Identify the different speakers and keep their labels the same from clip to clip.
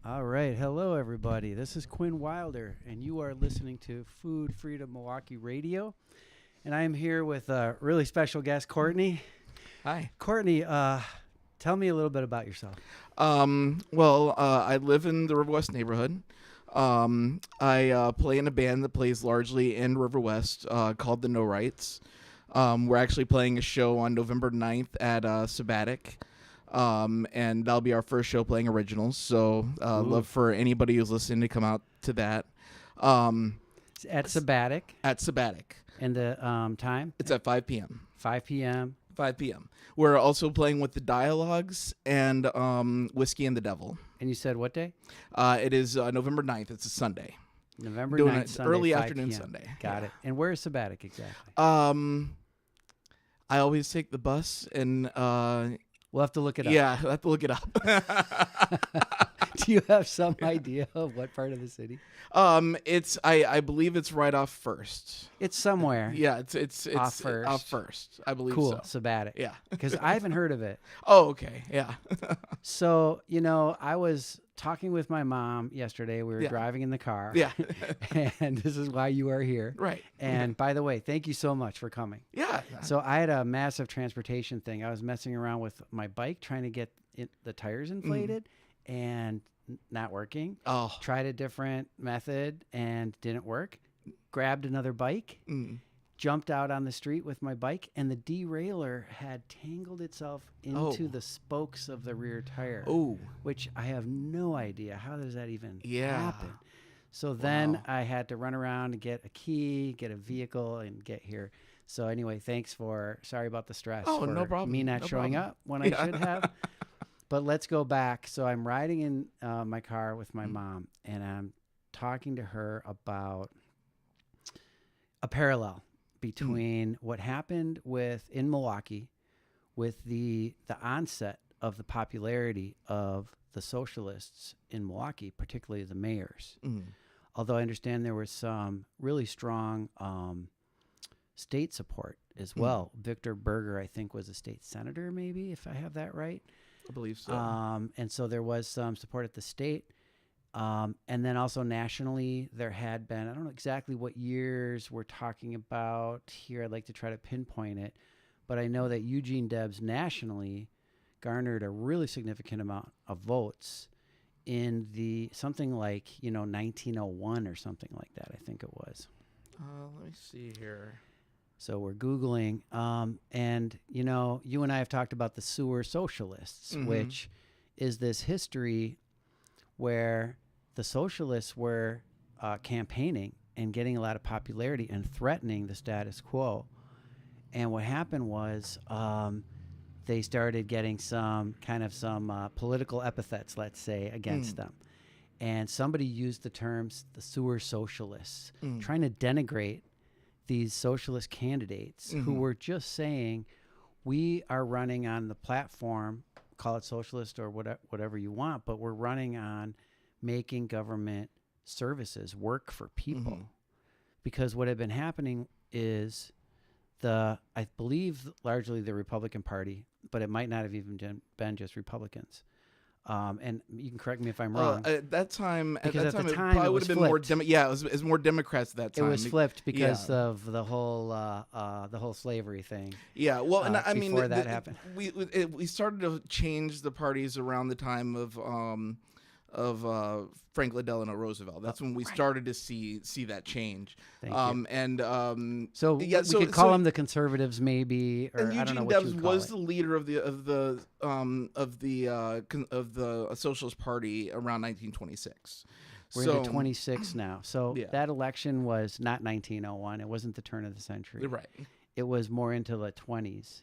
Speaker 1: All right. Hello, everybody. This is Quinn Wilder, and you are listening to Food Freedom Milwaukee Radio. And I am here with a really special guest, Courtney.
Speaker 2: Hi.
Speaker 1: Courtney, tell me a little bit about yourself.
Speaker 2: I live in the River West neighborhood. I play in a band that plays largely in River West called the No Rights. We're actually playing a show on November 9th at Sabbatic. And that'll be our first show playing originals. So love for anybody who's listening to come out to that.
Speaker 1: It's at Sabbatic.
Speaker 2: At Sabbatic.
Speaker 1: And the time?
Speaker 2: It's at 5 p.m.
Speaker 1: 5 p.m.
Speaker 2: 5 p.m. We're also playing with the Dialogues and Whiskey and the Devil.
Speaker 1: And you said what day?
Speaker 2: It is November 9th. It's a Sunday.
Speaker 1: November
Speaker 2: Doing
Speaker 1: 9th,
Speaker 2: it
Speaker 1: Sunday,
Speaker 2: early
Speaker 1: 5
Speaker 2: afternoon
Speaker 1: p.m.
Speaker 2: Sunday.
Speaker 1: Got it. And where is Sabbatic exactly?
Speaker 2: I always take the bus and
Speaker 1: We'll have to look it up.
Speaker 2: yeah, I have to look it up.
Speaker 1: Do you have some idea of what part of the city?
Speaker 2: It's I believe it's right off First.
Speaker 1: It's somewhere.
Speaker 2: Yeah, it's
Speaker 1: Off First.
Speaker 2: Off First. I believe
Speaker 1: Cool.
Speaker 2: so.
Speaker 1: Sabbatic.
Speaker 2: Yeah.
Speaker 1: Because I haven't heard of it.
Speaker 2: Oh, okay. Yeah.
Speaker 1: So, I was talking with my mom yesterday. We were
Speaker 2: Yeah.
Speaker 1: driving in the car.
Speaker 2: Yeah.
Speaker 1: And this is why you are here.
Speaker 2: Right.
Speaker 1: And by the way, thank you so much for coming.
Speaker 2: Yeah.
Speaker 1: So I had a massive transportation thing. I was messing around with my bike trying to get the tires inflated and not working.
Speaker 2: Oh.
Speaker 1: Tried a different method and didn't work. Grabbed another bike. Jumped out on the street with my bike, and the derailleur had tangled itself into the spokes of the rear tire.
Speaker 2: Oh.
Speaker 1: Which I have no idea. How does that even
Speaker 2: Yeah.
Speaker 1: happen? So then
Speaker 2: Wow.
Speaker 1: I had to run around and get a key, get a vehicle, and get here. So anyway, sorry about the stress.
Speaker 2: Oh,
Speaker 1: for
Speaker 2: no problem.
Speaker 1: Me not
Speaker 2: No
Speaker 1: showing
Speaker 2: problem.
Speaker 1: up when I should have. But let's go back. So I'm riding in my car with my mom, and I'm talking to her about a parallel between what happened in Milwaukee with the onset of the popularity of the socialists in Milwaukee, particularly the mayors. Although I understand there was some really strong state support as well. Victor Berger, I think, was a state senator, maybe, if I have that right.
Speaker 2: I believe so.
Speaker 1: And so there was some support at the state. And then also nationally, there had been, I don't know exactly what years we're talking about here. I'd like to try to pinpoint it. But I know that Eugene Debs nationally garnered a really significant amount of votes in something like, 1901 or something like that, I think it was.
Speaker 2: Let me see here.
Speaker 1: So we're Googling. And, you and I have talked about the sewer socialists, which is this history where the socialists were campaigning and getting a lot of popularity and threatening the status quo. And what happened was they started getting some political epithets, let's say, against them. And somebody used the terms the sewer socialists, trying to denigrate these socialist candidates who were just saying, we are running on the platform, call it socialist or whatever you want, but we're running on making government services work for people. Because what had been happening is I believe largely the Republican Party, but it might not have even been just Republicans. And you can correct me if I'm wrong.
Speaker 2: At that time,
Speaker 1: Because
Speaker 2: at
Speaker 1: at
Speaker 2: that
Speaker 1: the
Speaker 2: time,
Speaker 1: time,
Speaker 2: it probably
Speaker 1: it
Speaker 2: would
Speaker 1: was
Speaker 2: have been more.
Speaker 1: flipped.
Speaker 2: It was more Democrats at that
Speaker 1: It
Speaker 2: time.
Speaker 1: was flipped because
Speaker 2: Yeah.
Speaker 1: of the whole slavery thing.
Speaker 2: Yeah, well, and I mean,
Speaker 1: before that happened.
Speaker 2: We started to change the parties around the time of Franklin Delano Roosevelt. That's when we started to see that change.
Speaker 1: Thank you.
Speaker 2: And
Speaker 1: So
Speaker 2: yeah,
Speaker 1: we could call them the conservatives, maybe, or
Speaker 2: and
Speaker 1: I don't know
Speaker 2: Eugene
Speaker 1: what you
Speaker 2: Debs
Speaker 1: would call
Speaker 2: was
Speaker 1: it.
Speaker 2: the leader of the Socialist Party around 1926.
Speaker 1: We're
Speaker 2: so,
Speaker 1: into 26 now. So
Speaker 2: Yeah.
Speaker 1: that election was not 1901. It wasn't the turn of the century.
Speaker 2: Right.
Speaker 1: It was more into the 20s.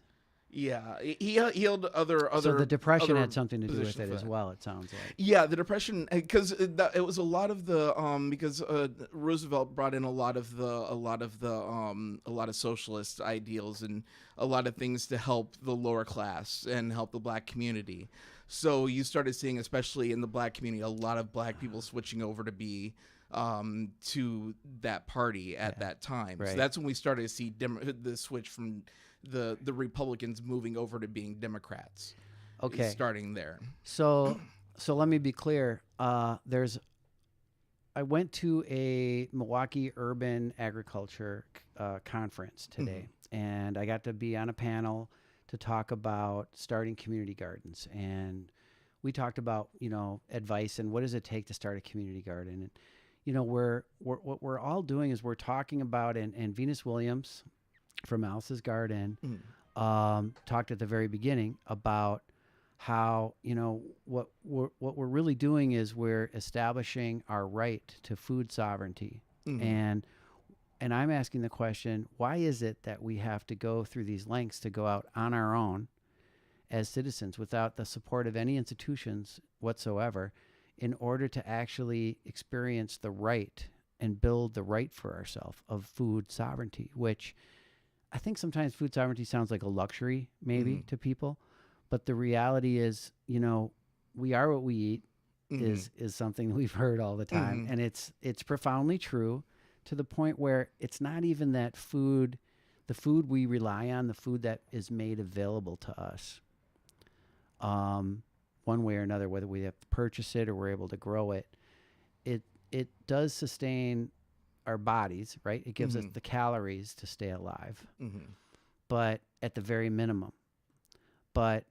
Speaker 2: Yeah, he held other.
Speaker 1: So the Depression
Speaker 2: other
Speaker 1: had something to do with
Speaker 2: positions
Speaker 1: it
Speaker 2: with
Speaker 1: as
Speaker 2: that.
Speaker 1: well, it sounds like.
Speaker 2: Yeah, the Depression, because it was a lot of the because Roosevelt brought in a lot of socialist ideals and a lot of things to help the lower class and help the black community. So you started seeing, especially in the black community, a lot of black people switching over to be to that party at that time.
Speaker 1: Right.
Speaker 2: So that's when we started to see the switch from the Republicans moving over to being Democrats.
Speaker 1: Okay.
Speaker 2: Starting there.
Speaker 1: So So let me be clear. I went to a Milwaukee Urban Agriculture conference today, and I got to be on a panel to talk about starting community gardens. And we talked about, advice and what does it take to start a community garden. And, what we're all doing is we're talking about, and Venus Williams from Alice's Garden talked at the very beginning about how what we're really doing is we're establishing our right to food sovereignty. And I'm asking the question, why is it that we have to go through these lengths to go out on our own as citizens without the support of any institutions whatsoever in order to actually experience the right and build the right for ourselves of food sovereignty, which I think sometimes food sovereignty sounds like a luxury maybe to people. But the reality is, we are what we eat is something we've heard all the time. And it's profoundly true to the point where it's not even that food, the food we rely on, the food that is made available to us, one way or another, whether we have to purchase it or we're able to grow it, it does sustain our bodies, right? It gives us the calories to stay alive, but at the very minimum. But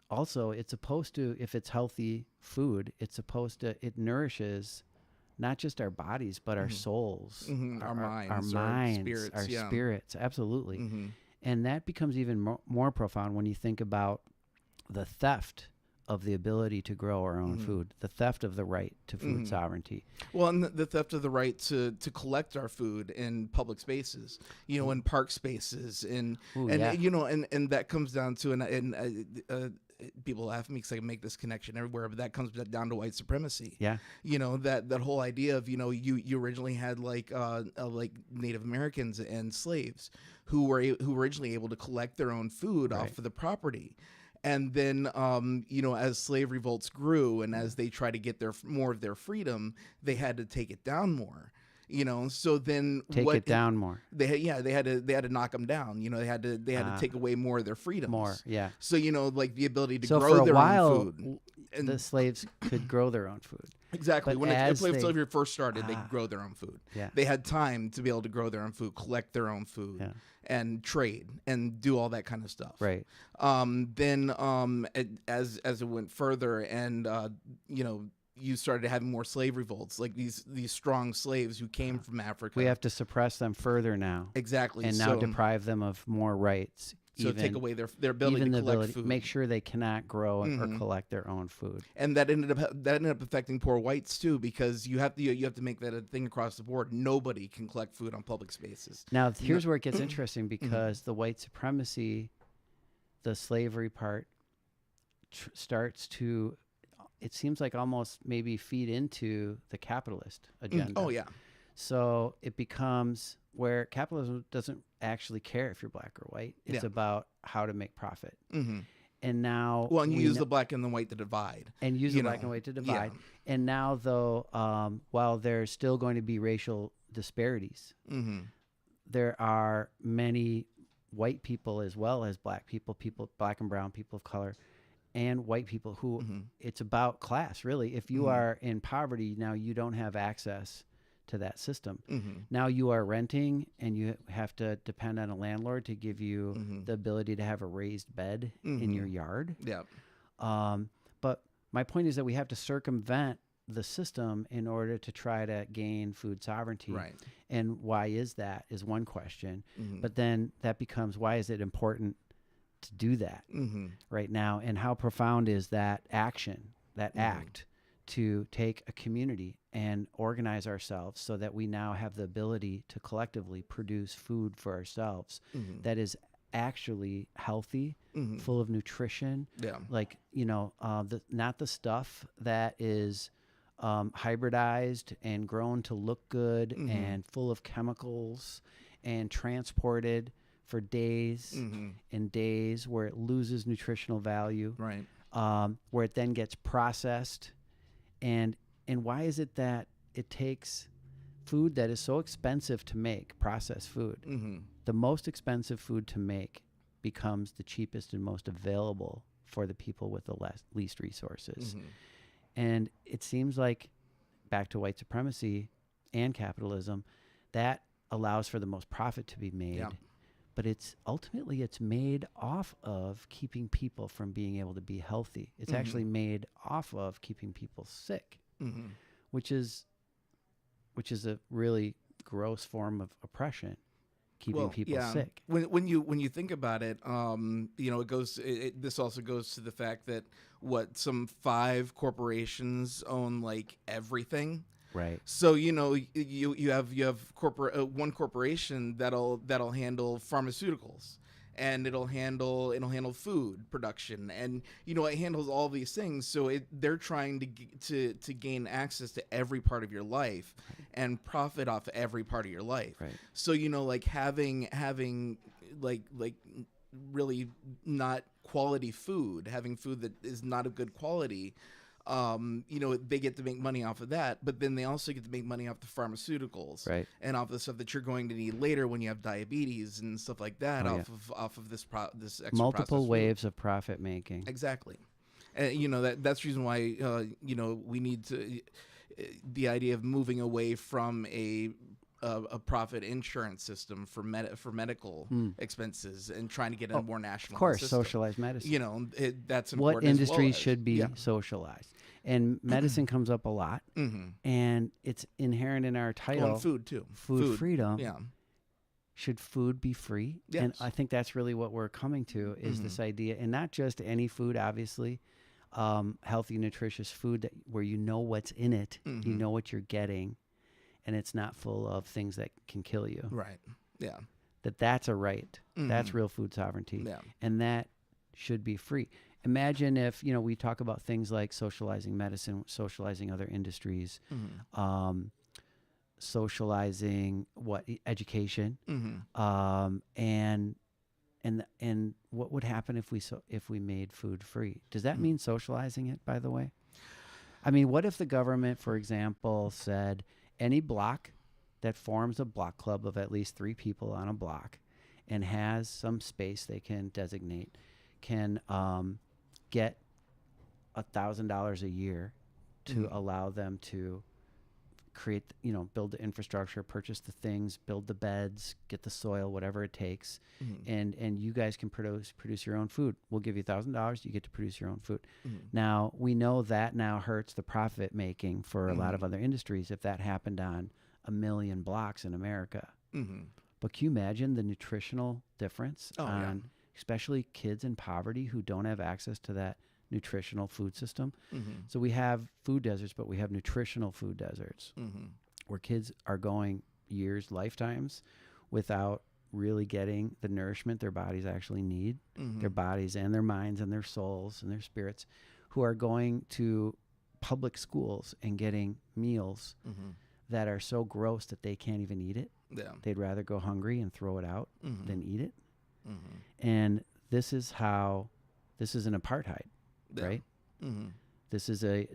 Speaker 1: also, it's supposed to, if it's healthy food, it nourishes not just our bodies, but our souls,
Speaker 2: our minds,
Speaker 1: our spirits. Absolutely. And that becomes even more profound when you think about the theft of the ability to grow our own food, the theft of the right to food sovereignty.
Speaker 2: Well, and the theft of the right to collect our food in public spaces, in park spaces, and that comes down to, people laugh at me because I make this connection everywhere, but that comes down to white supremacy. Yeah. That whole idea of, you originally had like Native Americans and slaves who were originally able to collect their own food off of the property. And then, as slave revolts grew and as they tried to get more of their freedom, they had to take it down more. So then
Speaker 1: take it down more.
Speaker 2: They had to knock them down. They had to take away more of their freedoms.
Speaker 1: More, yeah.
Speaker 2: So like the ability to grow their own food.
Speaker 1: And the slaves could grow their own food.
Speaker 2: Exactly. When slavery first started, they could grow their own food.
Speaker 1: Yeah.
Speaker 2: They had time to be able to grow their own food, collect their own food, and trade and do all that kind of stuff.
Speaker 1: Right.
Speaker 2: Then as it went further, and you started having more slave revolts, like these strong slaves who came from Africa.
Speaker 1: We have to suppress them further now.
Speaker 2: Exactly.
Speaker 1: And now deprive them of more rights.
Speaker 2: So take away their ability to collect food.
Speaker 1: Make sure they cannot grow or collect their own food.
Speaker 2: And that ended up affecting poor whites too, because you have to make that a thing across the board. Nobody can collect food on public spaces.
Speaker 1: Now here's where it gets interesting, because the white supremacy, the slavery part, starts to, it seems like almost maybe feed into the capitalist agenda.
Speaker 2: Oh yeah.
Speaker 1: So it becomes where capitalism doesn't actually care if you're black or white. It's about how to make profit. And now,
Speaker 2: and you use the black and the white to divide.
Speaker 1: And use the black and white to divide. Yeah. And now, though, while there's still going to be racial disparities, there are many white people as well as black people, black and brown people of color, and white people who it's about class, really. If you are in poverty, now you don't have access to that system. Now you are renting, and you have to depend on a landlord to give you the ability to have a raised bed in your yard.
Speaker 2: Yeah.
Speaker 1: But my point is that we have to circumvent the system in order to try to gain food sovereignty.
Speaker 2: Right.
Speaker 1: And why is that is one question. But then that becomes, why is it important to do that right now? And how profound is that action, that act, to take a community and organize ourselves so that we now have the ability to collectively produce food for ourselves that is actually healthy, full of nutrition. Yeah. Like, not the stuff that is hybridized and grown to look good and full of chemicals and transported for days and days, where it loses nutritional value. Right. Where it then gets processed. And why is it that it takes food that is so expensive to make, processed food, the most expensive food to make becomes the cheapest and most available for the people with the least resources? And it seems like, back to white supremacy and capitalism, that allows for the most profit to be made.
Speaker 2: Yeah.
Speaker 1: But it's ultimately it's made off of keeping people from being able to be healthy. It's actually made off of keeping people sick,
Speaker 2: Mm-hmm.
Speaker 1: which is a really gross form of oppression, keeping people sick.
Speaker 2: When you think about it, it goes. This also goes to the fact that some 5 corporations own like everything.
Speaker 1: Right.
Speaker 2: So you have one corporation that'll handle pharmaceuticals, and it'll handle food production, and it handles all these things. So they're trying to gain access to every part of your life and profit off every part of your life.
Speaker 1: Right.
Speaker 2: So like having like really not quality food, having food that is not of good quality. They get to make money off of that, but then they also get to make money off the pharmaceuticals,
Speaker 1: Right.
Speaker 2: and off the stuff that you're going to need later when you have diabetes and stuff like that. Off of this extra
Speaker 1: Multiple waves of profit making.
Speaker 2: Exactly, and that's the reason why we need to the idea of moving away from a profit insurance system for medical expenses and trying to get a more national.
Speaker 1: Of course,
Speaker 2: system.
Speaker 1: socialized medicine.
Speaker 2: That's important.
Speaker 1: What industries should be
Speaker 2: Yeah.
Speaker 1: socialized, and medicine comes up a lot, and it's inherent in our title.
Speaker 2: And food too.
Speaker 1: Food freedom.
Speaker 2: Yeah.
Speaker 1: Should food be free?
Speaker 2: Yes.
Speaker 1: And I think that's really what we're coming to is this idea, and not just any food, obviously, healthy, nutritious food where you know what's in it, you know what you're getting, and it's not full of things that can kill you.
Speaker 2: Right. Yeah.
Speaker 1: That's a right. That's real food sovereignty.
Speaker 2: Yeah.
Speaker 1: And that should be free. Imagine if, we talk about things like socializing medicine, socializing other industries, socializing education, and what would happen if we made food free? Does that mean socializing it, by the way? I mean, what if the government, for example, said any block that forms a block club of at least 3 people on a block and has some space they can designate can get $1,000 a year to allow them to create, build the infrastructure, purchase the things, build the beds, get the soil, whatever it takes, and you guys can produce your own food. We'll give you $1,000. You get to produce your own food. Now we know that now hurts the profit making for a lot of other industries if that happened on 1 million blocks in America. But can you imagine the nutritional difference on especially kids in poverty who don't have access to that nutritional food system? So we have food deserts, but we have nutritional food deserts where kids are going years, lifetimes without really getting the nourishment their bodies actually need, their bodies and their minds and their souls and their spirits, who are going to public schools and getting meals that are so gross that they can't even eat it.
Speaker 2: Yeah.
Speaker 1: They'd rather go hungry and throw it out than eat it. And this is an apartheid, right? This is a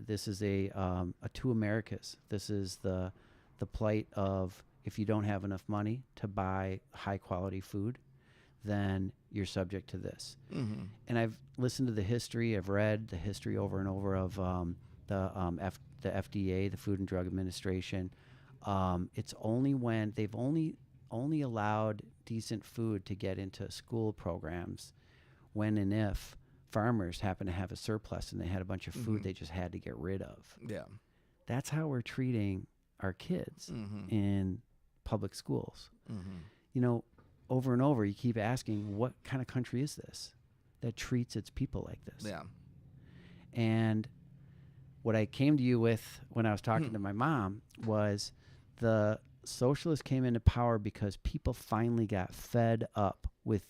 Speaker 1: two Americas. This is the plight of, if you don't have enough money to buy high quality food, then you're subject to this. And I've listened to the history. I've read the history over and over of the FDA, the Food and Drug Administration. It's only when they've only allowed decent food to get into school programs when and if farmers happen to have a surplus and they had a bunch of food they just had to get rid of.
Speaker 2: Yeah.
Speaker 1: That's how we're treating our kids in public schools. Over and over, you keep asking, what kind of country is this that treats its people like this?
Speaker 2: Yeah.
Speaker 1: And what I came to you with when I was talking to my mom was the socialists came into power because people finally got fed up with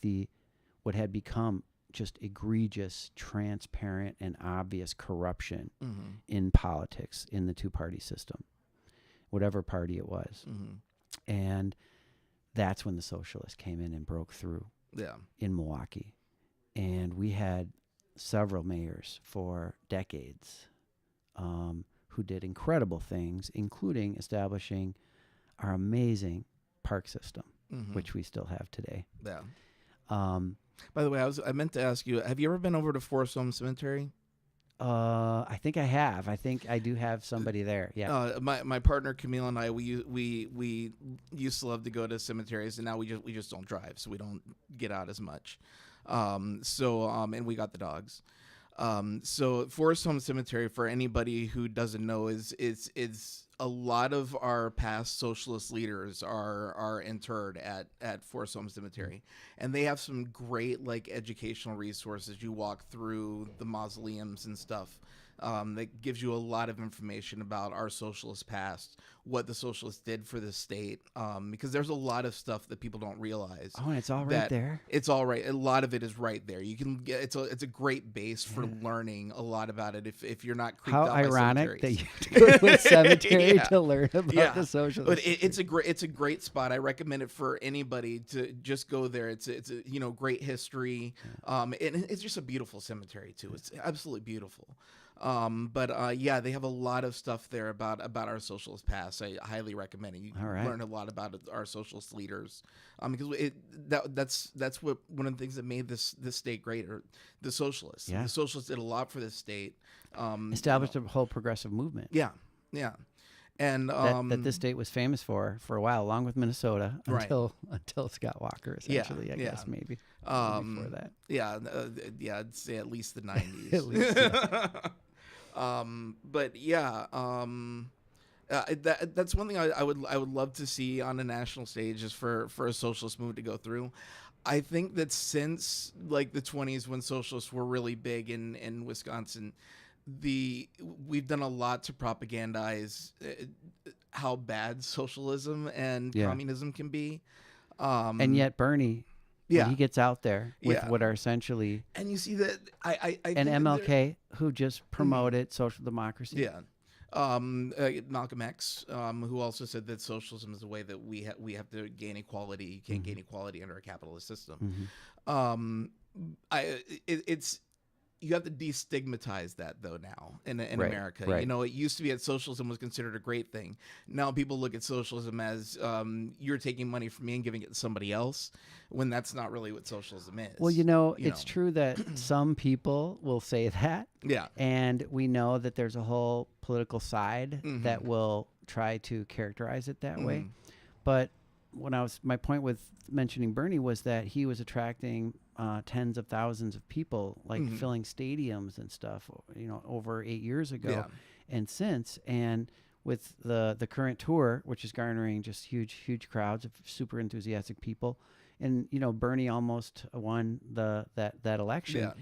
Speaker 1: what had become just egregious, transparent, and obvious corruption in politics in the two-party system, whatever party it was. And that's when the socialists came in and broke through in Milwaukee. And we had several mayors for decades who did incredible things, including establishing our amazing park system, which we still have today.
Speaker 2: Yeah. By the way, I meant to ask you, have you ever been over to Forest Home Cemetery?
Speaker 1: I think I have. I think I do have somebody there. Yeah.
Speaker 2: My partner Camille and I, we used to love to go to cemeteries, and now we just don't drive, so we don't get out as much. And we got the dogs. So Forest Home Cemetery, for anybody who doesn't know, is a lot of our past socialist leaders are interred at Forest Home Cemetery, and they have some great like educational resources. You walk through the mausoleums and stuff. That gives you a lot of information about our socialist past, what the socialists did for the state, because there's a lot of stuff that people don't realize.
Speaker 1: Oh, and it's all right there.
Speaker 2: It's all right. A lot of it is right there. You can get it's a great base for learning a lot about it if you're not creeped
Speaker 1: How
Speaker 2: out by
Speaker 1: ironic that
Speaker 2: cemeteries.
Speaker 1: you have to go to a cemetery
Speaker 2: Yeah.
Speaker 1: to learn about the socialists.
Speaker 2: But it's a great spot. I recommend it for anybody to just go there. It's a great history. And it's just a beautiful cemetery too. It's absolutely beautiful. They have a lot of stuff there about our socialist past. I highly recommend it. You
Speaker 1: All right.
Speaker 2: learn a lot about our socialist leaders, because that's what one of the things that made this state great, or the socialists.
Speaker 1: Yeah.
Speaker 2: The socialists did a lot for this state.
Speaker 1: Established a whole progressive movement.
Speaker 2: Yeah, and
Speaker 1: that this state was famous for a while, along with Minnesota,
Speaker 2: Right.
Speaker 1: until Scott Walker, essentially. I guess maybe before that.
Speaker 2: I'd say at least the 90s.
Speaker 1: At least,
Speaker 2: that's one thing I would love to see on a national stage, is for a socialist movement to go through. I think that since like the 20s, when socialists were really big in Wisconsin, we've done a lot to propagandize how bad socialism and communism can be.
Speaker 1: And yet Bernie, when he gets out there with what are essentially,
Speaker 2: and you see that I
Speaker 1: and
Speaker 2: think
Speaker 1: MLK, who just promoted social democracy.
Speaker 2: Yeah. Malcolm X, who also said that socialism is a way that we have to gain equality. You can't gain equality under a capitalist system. It's you have to destigmatize that though now in America.
Speaker 1: Right.
Speaker 2: You know, it used to be that socialism was considered a great thing. Now people look at socialism as you're taking money from me and giving it to somebody else, when that's not really what socialism is.
Speaker 1: Well, it's true that some people will say that.
Speaker 2: Yeah.
Speaker 1: And we know that there's a whole political side that will try to characterize it that way. But my point with mentioning Bernie was that he was attracting tens of thousands of people, like filling stadiums and stuff, over 8 years ago and since. And with the current tour, which is garnering just huge crowds of super enthusiastic people. And, Bernie almost won that election.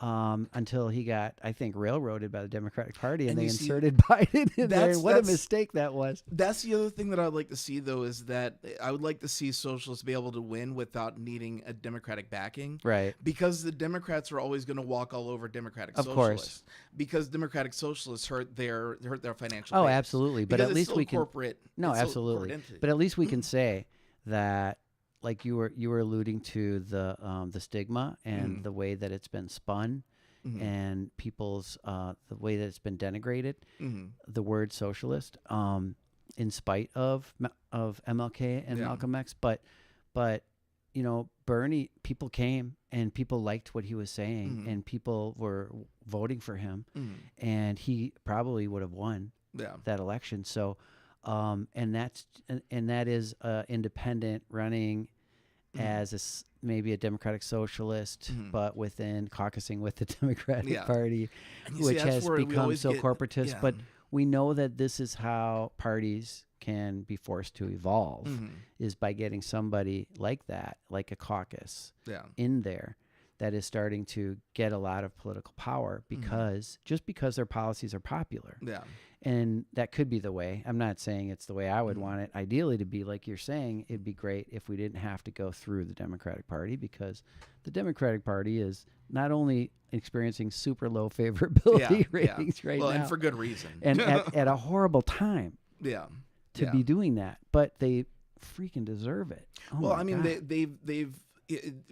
Speaker 1: Until he got, I think, railroaded by the Democratic Party, and they inserted Biden in there. And what a mistake that was.
Speaker 2: That's the other thing that I'd like to see, though, is that I would like to see socialists be able to win without needing a Democratic backing.
Speaker 1: Right.
Speaker 2: Because the Democrats are always going to walk all over Democratic socialists.
Speaker 1: Course.
Speaker 2: Because Democratic socialists hurt their financial
Speaker 1: base.
Speaker 2: Base.
Speaker 1: Absolutely. But at least we can.
Speaker 2: Corporate.
Speaker 1: No, absolutely. But at least we can say that, like you were alluding to, the stigma and the way that it's been spun, and people's the way that it's been denigrated, the word socialist, in spite of MLK and Malcolm X, but Bernie, people came and people liked what he was saying, and people were voting for him, and he probably would have won that election. So. And that is independent running as maybe a Democratic socialist, but caucusing with the Democratic Party, which has become so corporatist. But we know that this is how parties can be forced to evolve, is by getting somebody like that, like a caucus, in there that is starting to get a lot of political power because their policies are popular. Yeah. And that could be the way. I'm not saying it's the way I would want it ideally to be. Like you're saying, it'd be great if we didn't have to go through the Democratic Party, because the Democratic Party is not only experiencing super low favorability ratings right now.
Speaker 2: And for good reason.
Speaker 1: And at a horrible time to be doing that. But they freaking deserve it.
Speaker 2: Well, I mean, they've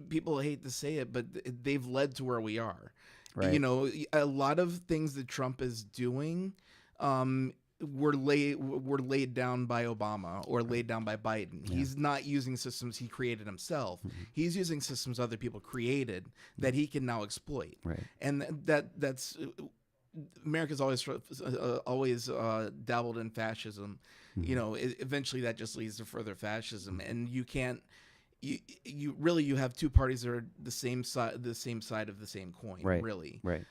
Speaker 2: people hate to say it, but they've led to where we are. Right. A lot of things that Trump is doing were laid down by Obama or laid down by Biden. He's not using systems he created himself. He's using systems other people created that he can now exploit.
Speaker 1: Right.
Speaker 2: And that's America's always dabbled in fascism. Eventually that just leads to further fascism, and you can't. You have two parties that are the same side of the same coin,
Speaker 1: Right.
Speaker 2: really.
Speaker 1: Right.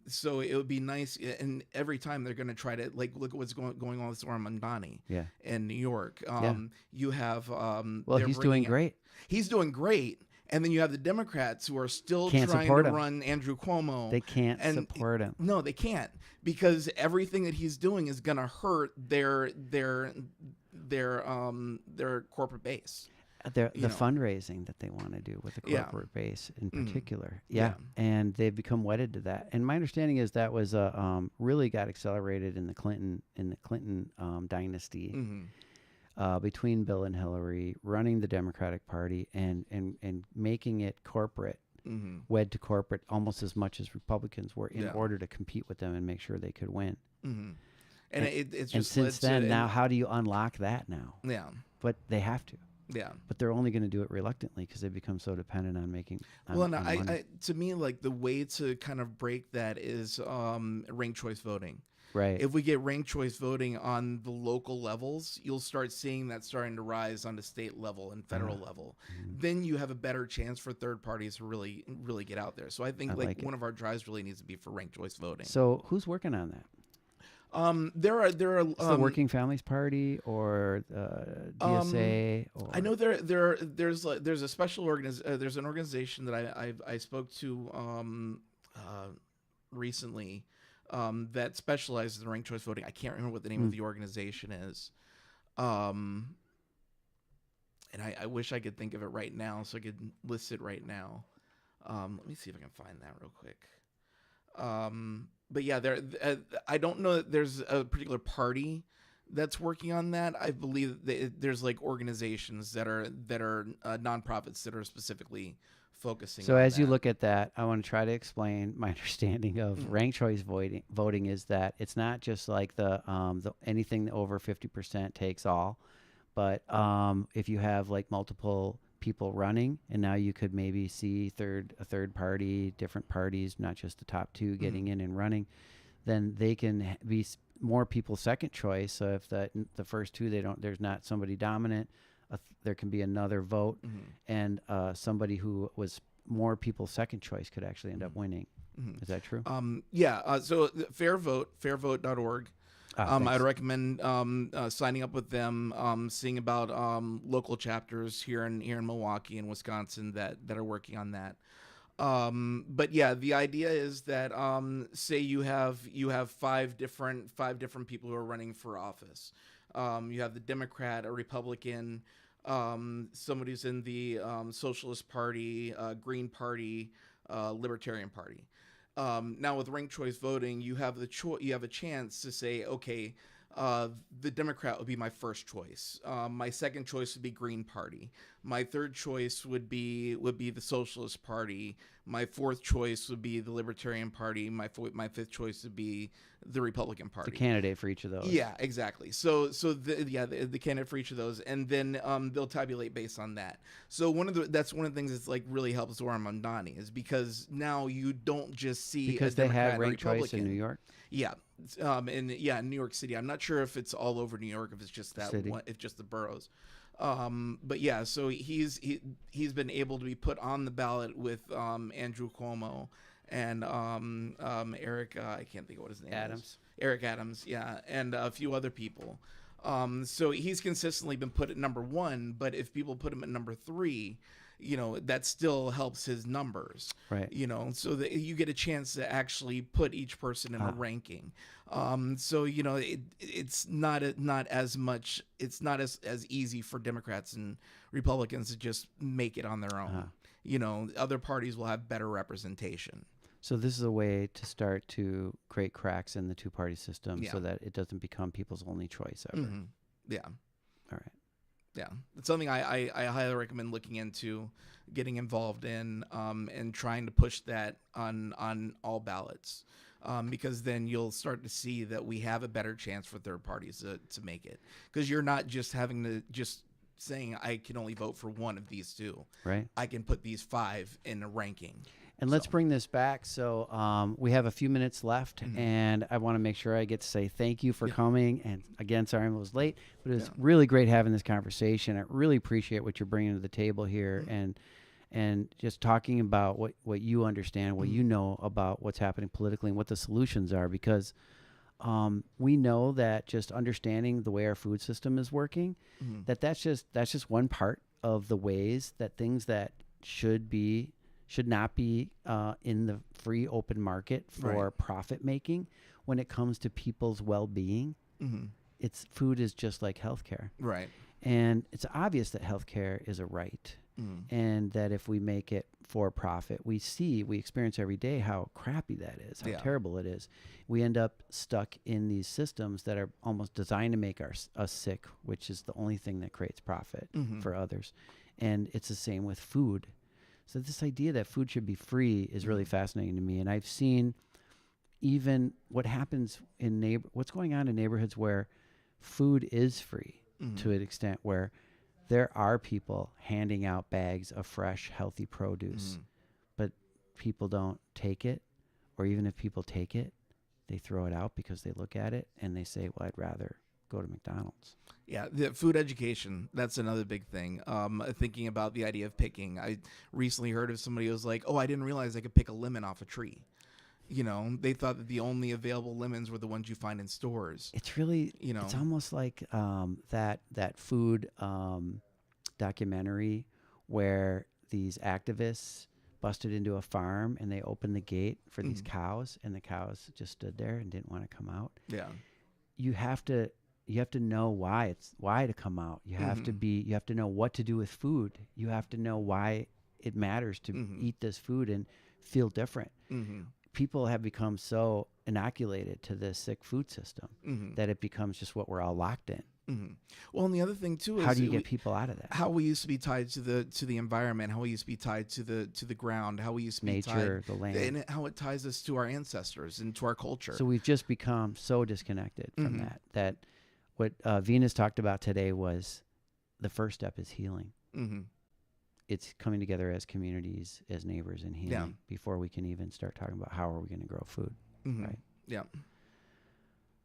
Speaker 2: So it would be nice, and every time they're going to try to look at what's going on with Zoran Mondani
Speaker 1: Yeah.
Speaker 2: in New York.
Speaker 1: Yeah.
Speaker 2: You have
Speaker 1: Well,
Speaker 2: they're
Speaker 1: he's doing
Speaker 2: bringing-
Speaker 1: great.
Speaker 2: He's doing great, and then you have the Democrats who are still
Speaker 1: Can't
Speaker 2: trying
Speaker 1: support
Speaker 2: to
Speaker 1: him.
Speaker 2: run Andrew Cuomo.
Speaker 1: They can't
Speaker 2: and
Speaker 1: support him.
Speaker 2: No, they can't, because everything that he's doing is going to hurt their corporate base.
Speaker 1: The
Speaker 2: you know.
Speaker 1: fundraising that they want to do with the
Speaker 2: Yeah.
Speaker 1: corporate base in
Speaker 2: Mhm.
Speaker 1: particular.
Speaker 2: Yeah.
Speaker 1: And they've become wedded to that. And my understanding is that was really got accelerated in the Clinton dynasty, between Bill and Hillary, running the Democratic Party and making it corporate, wed to corporate almost as much as Republicans were, in
Speaker 2: Yeah.
Speaker 1: order to compete with them and make sure they could win.
Speaker 2: And
Speaker 1: And-
Speaker 2: it's
Speaker 1: And
Speaker 2: just
Speaker 1: since
Speaker 2: led to-
Speaker 1: then, now how do you unlock that now?
Speaker 2: yeah,
Speaker 1: But they have to.
Speaker 2: yeah.
Speaker 1: But they're only going to do it reluctantly because they become so dependent on making.
Speaker 2: Well, and
Speaker 1: on money.
Speaker 2: to me, like, the way to kind of break that is ranked choice voting.
Speaker 1: Right.
Speaker 2: If we get ranked choice voting on the local levels, you'll start seeing that starting to rise on the state level and federal level. Then you have a better chance for third parties to really get out there. So I think
Speaker 1: I
Speaker 2: like
Speaker 1: like it.
Speaker 2: one of our drives really needs to be for ranked choice voting.
Speaker 1: So who's working on that?
Speaker 2: There are
Speaker 1: Is the Working Families Party or DSA? Or
Speaker 2: I know there's a special there's an organization that I spoke to recently that specializes in ranked choice voting. I can't remember what the name of the organization is. And I wish I could think of it right now so I could list it right now. Let me see if I can find that real quick. But yeah, I don't know that there's a particular party that's working on that. I believe that there's like organizations that are nonprofits that are specifically focusing.
Speaker 1: So
Speaker 2: on
Speaker 1: as you
Speaker 2: that.
Speaker 1: look at that, I want to try to explain my understanding of ranked choice voting is that it's not just like the anything over 50% takes all, but if you have like multiple people running, and now you could maybe see a third party, different parties, not just the top two getting in and running, then they can be more people's second choice. So if the first two, there's not somebody dominant, there can be another vote, and somebody who was more people's second choice could actually end up winning. Is that true?
Speaker 2: Yeah. So Fair Vote, fairvote.org. I'd recommend signing up with them, seeing about local chapters here in Milwaukee and Wisconsin that are working on that. But yeah, the idea is that say you have 5 different people who are running for office. You have the Democrat, a Republican, somebody who's in the Socialist Party, Green Party, Libertarian Party. Now with ranked choice voting, you have a chance to say, okay, the Democrat would be my first choice. My second choice would be Green Party. My third choice would be the Socialist Party. My fourth choice would be the Libertarian Party. My fifth choice would be the Republican Party.
Speaker 1: The candidate for each of those.
Speaker 2: Yeah, exactly. So the candidate for each of those, and then they'll tabulate based on that. So that's one of the things that's like really helps Zoran Mondani is because now you don't just see
Speaker 1: Because
Speaker 2: a
Speaker 1: they
Speaker 2: Democrat
Speaker 1: have
Speaker 2: and a
Speaker 1: ranked choice in
Speaker 2: Republican.
Speaker 1: New York.
Speaker 2: Yeah, in New York City. I'm not sure if it's all over New York, if it's just that
Speaker 1: City.
Speaker 2: one, if just the boroughs. But yeah, so he's been able to be put on the ballot with Andrew Cuomo and Eric. I can't think of what his name is. Eric Adams. Yeah, and a few other people. So he's consistently been put at number 1. But if people put him at number 3, that still helps his numbers.
Speaker 1: Right.
Speaker 2: So that you get a chance to actually put each person in a ranking. So it's not as much. It's not as easy for Democrats and Republicans to just make it on their own. Other parties will have better representation.
Speaker 1: So this is a way to start to create cracks in the two-party system, so that it doesn't become people's only choice ever.
Speaker 2: Yeah.
Speaker 1: All right.
Speaker 2: Yeah, it's something I highly recommend looking into, getting involved in, and trying to push that on all ballots, because then you'll start to see that we have a better chance for third parties to make it, because you're not just having to just saying I can only vote for one of these two.
Speaker 1: Right.
Speaker 2: I can put these 5 in a ranking.
Speaker 1: And let's bring this back. So we have a few minutes left, and I want to make sure I get to say thank you for coming. And again, sorry I was late, but it was really great having this conversation. I really appreciate what you're bringing to the table here, and just talking about what you understand, what you know about what's happening politically and what the solutions are, because we know that just understanding the way our food system is working, that's just one part of the ways that things that should not be in the free open market for profit making. When it comes to people's well-being, food is just like healthcare.
Speaker 2: Right.
Speaker 1: And it's obvious that healthcare is a right. And that if we make it for profit, we experience every day how crappy that is, how terrible it is. We end up stuck in these systems that are almost designed to make us sick, which is the only thing that creates profit for others. And it's the same with food. So this idea that food should be free is really fascinating to me. And I've seen even what happens what's going on in neighborhoods where food is free to an extent where there are people handing out bags of fresh, healthy produce, but people don't take it. Or even if people take it, they throw it out because they look at it and they say, well, I'd rather go to McDonald's.
Speaker 2: Yeah, the food education, that's another big thing. Thinking about the idea of picking. I recently heard of somebody who was like, oh, I didn't realize I could pick a lemon off a tree. You know, they thought that the only available lemons were the ones you find in stores.
Speaker 1: It's really, it's almost like that food documentary where these activists busted into a farm and they opened the gate for these cows, and the cows just stood there and didn't want to come out.
Speaker 2: Yeah.
Speaker 1: You have to know why to come out. You have to know what to do with food. You have to know why it matters to eat this food and feel different. People have become so inoculated to this sick food system that it becomes just what we're all locked in.
Speaker 2: Well, and the other thing too is
Speaker 1: how do you get people out of that?
Speaker 2: How we used to be tied to the environment, how we used to be tied to the ground, how we used to be
Speaker 1: nature,
Speaker 2: tied,
Speaker 1: the land,
Speaker 2: and how it ties us to our ancestors and to our culture.
Speaker 1: So we've just become so disconnected from that what Venus talked about today was the first step is healing. It's coming together as communities, as neighbors, and healing before we can even start talking about how are we going to grow food. Right?
Speaker 2: Yeah.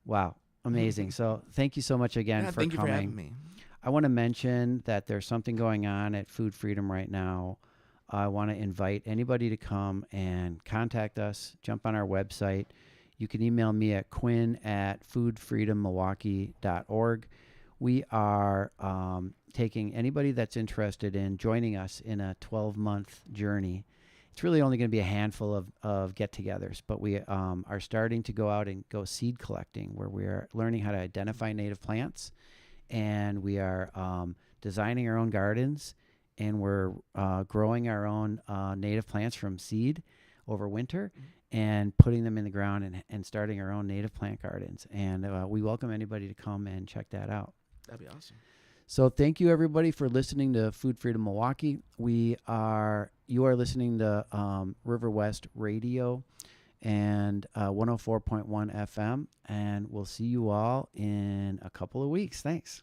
Speaker 1: Wow. Amazing. So thank you so much again for
Speaker 2: thank
Speaker 1: coming.
Speaker 2: You for having me.
Speaker 1: I want to mention that there's something going on at Food Freedom right now. I want to invite anybody to come and contact us, jump on our website. You can email me at quinn@foodfreedommilwaukee.org. We are taking anybody that's interested in joining us in a 12-month journey. It's really only going to be a handful of get-togethers, but we are starting to go out and go seed collecting, where we are learning how to identify native plants, and we are designing our own gardens, and we're growing our own native plants from seed over winter and putting them in the ground and starting our own native plant gardens. And we welcome anybody to come and check that out.
Speaker 2: That'd be awesome.
Speaker 1: So thank you, everybody, for listening to Food Freedom Milwaukee. You are listening to River West Radio and 104.1 FM, and we'll see you all in a couple of weeks. Thanks.